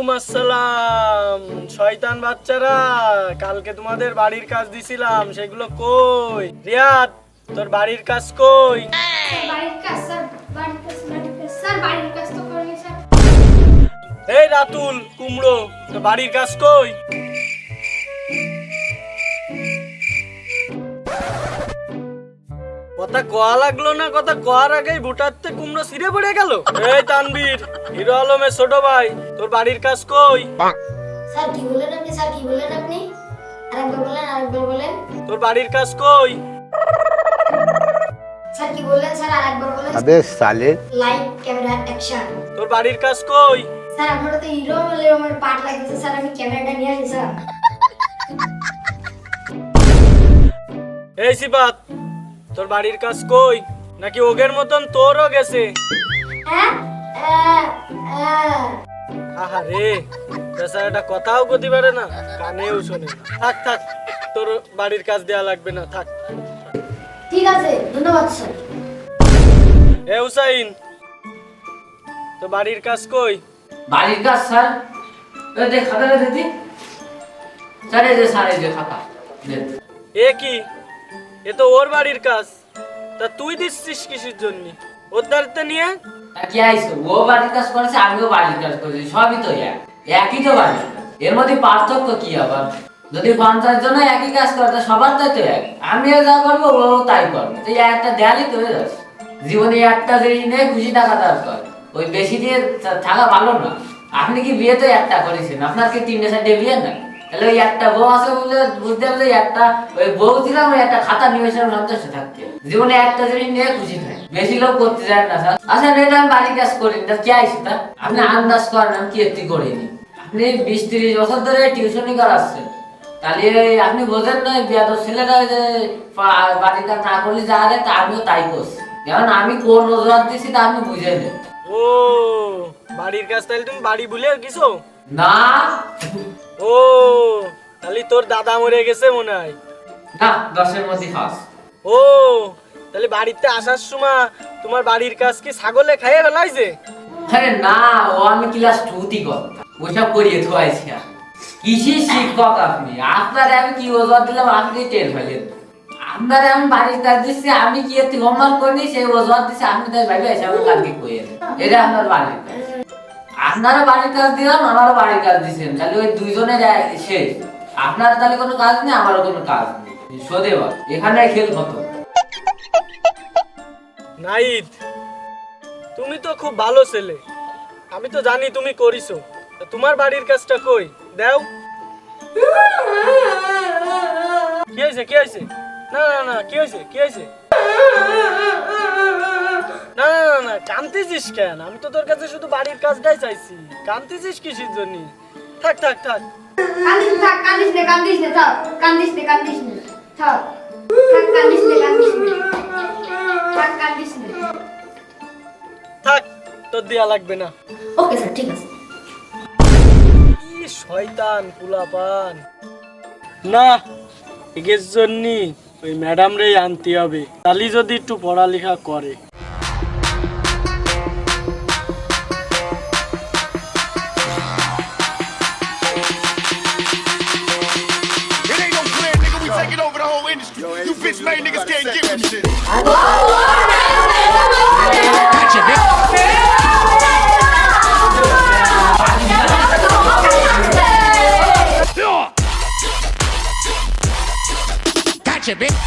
ওয়ালাইকুম আসসালাম। শয়তান বাচ্চারা, কালকে তোমাদের বাড়ির কাজ দিছিলাম, সেগুলো কই? রিয়াদ, তোর বাড়ির কাজ কই? এই রাতুল কুমড়ো, তোর বাড়ির কাজ কই? কথা কোয়া লাগলো না, কথা কোয়ার আগেই ভুটারতে কুমড়ো ছিঁড়ে পড়ে গেল। এই তানবীর, হিরো আলমের ছোট ভাই, তোর বাড়ির কাজ কই? স্যার কি বলেন আপনি? স্যার কি বলেন আপনি? আরেকবার বলেন। তোর বাড়ির কাজ কই? স্যার কি বললেন? স্যার আরেকবার বলেন। अबे साले লাইট ক্যামেরা অ্যাকশন। তোর বাড়ির কাজ কই? স্যার আপনারা তো হিরো বলে আমার পার্ট লাগতেছে স্যার, আমি ক্যামেরাটা নিয়ে আসি স্যার। এই সিবাত, তোর বাড়ির কাজ কই? নাকি ওগের মতন তোরও গেছে? হ্যাঁ আহারে, বেচারাটা কথাও কইতে পারে না, কানেও শোনে না। থাক থাক, তোর বাড়ির কাজ দেয়া লাগবে না, থাক। ঠিক আছে, ধন্যবাদ স্যার। এ হুসাইন, তো বাড়ির কাজ কই? বাড়ির কাজ স্যার, ওই যে খাতাটা দিদি স্যার, এই যে স্যার, এই যে খাতা দেন। এ কি, এ তো ওর বাড়ির কাজ, তা তুই দিচ্ছিস কিসের জন্য? ওর দাঁড়িতে নিয়ে আর কি আইছো, ও বাড়ির কাজ করেছে, আমিও বাড়ির কাজ করেছি, সবই তো একই তো বাড়ির কাজ। এর মধ্যে পার্থক্য কি আবার? যদি 50 জন একই কাজ করে তা সবার তো এক, আমিও যা করবো ও তাই করবো, তো একটা দেয়ালই তো হয়ে যাচ্ছে। জীবনে একটা জিনিস নিয়ে খুশি থাকা দরকার, ওই বেশি দিয়ে থাকা ভালো না। আপনি কি বিয়ে তো একটা করেছেন, আপনার কি 3-4 বিয়ে না? তাহলে ওই একটা বউ আছে বলে বুঝতে হবে, একটা ওই বউ ছিলাম, ওই একটা খাতা নিয়ে সন্তুষ্ট থাকতে। জীবনে একটা জিনিস নিয়ে খুশি থাকে, বেশি লোক করতে যায় না স্যার। আচ্ছা এটা আমি বাড়ির কাজ করি না, কে আইসি তা? আপনি আন্দাজ করেন আমি কি এটি করিনি। আপনি 20-30 বছর ধরে টিউশনি করাচ্ছেন, তাহলে আপনি বোঝেন না বিয়াদব ছেলেরা যে বাড়ির কাজ না করলে যা রে, তা আমিও তাই করছি। যেমন আমি কোন অজুহাত দিচ্ছি তা আপনি বুঝে নেন। ও বাড়ির কাজ, তাহলে তুমি বাড়ি ভুলে গেছো? না ও তাহলে তোর দাদা মরে গেছে মনে হয়। না, 10-এর মধ্যে ফাঁস। ও তাহলে বাড়িতে আসার সময় তোমার বাড়ির কাজ কি ছাগলে খাইয়ে ফেলাইছে? আরে না, ও আমি ক্লাস 2তে করতাম, ওইসব করিয়ে থুয়াইছি। কিসের শিক্ষক আপনি? আপনারে আমি কি অজুহাত দিলাম আপনি টের ফেলেন? আপনারে আমি বাড়ির কাজ দিচ্ছি, আমি কি এতে হোমওয়ার্ক করিনি, সেই অজুহাত দিচ্ছি আপনি, তাই ভাবি এসে আমার কালকে কইয়ে দেন। এটা আপনার বাড়ির কাজ। আপনারা বাড়ির কাজ দিলাম, আমারও বাড়ির কাজ দিচ্ছেন, তাহলে ওই দুইজনের শেষ। আপনার তাহলে কোনো কাজ নেই, আমারও কোনো কাজ নেই। সদেবা এখানে খেল কত নাইদ, তুমি তো খুব ভালো ছেলে, আমি তো জানি তুমি করিছো। তা তোমার বাড়ির কাজটা কই দাও। কি হয়েছে, কি হয়েছে? না না না, কি হয়েছে, কি হয়েছে? না না না না, কাঁদতেছিস কেন? আমি তো তোর কাছে শুধু বাড়ির কাজটাই চাইছি, কাঁদতেছিস কিসের জন্য? থাক থাক থাক, কান্দিস নে, থাক, কান্দিস নে, থাক, কান্দিস নে, থাক, তোর দেয়া লাগবে না। ওকে স্যার, ঠিক আছে। কি শয়তান পোলাপান! না, এর জন্য ওই ম্যাডাম রে আনতে হবে, তাহলে যদি একটু পড়ালেখা করে। It ain't no plan, nigga. We taking over the whole industry. You bitch made niggas can't give a shit. Gotcha, bitch. Gotcha, bitch.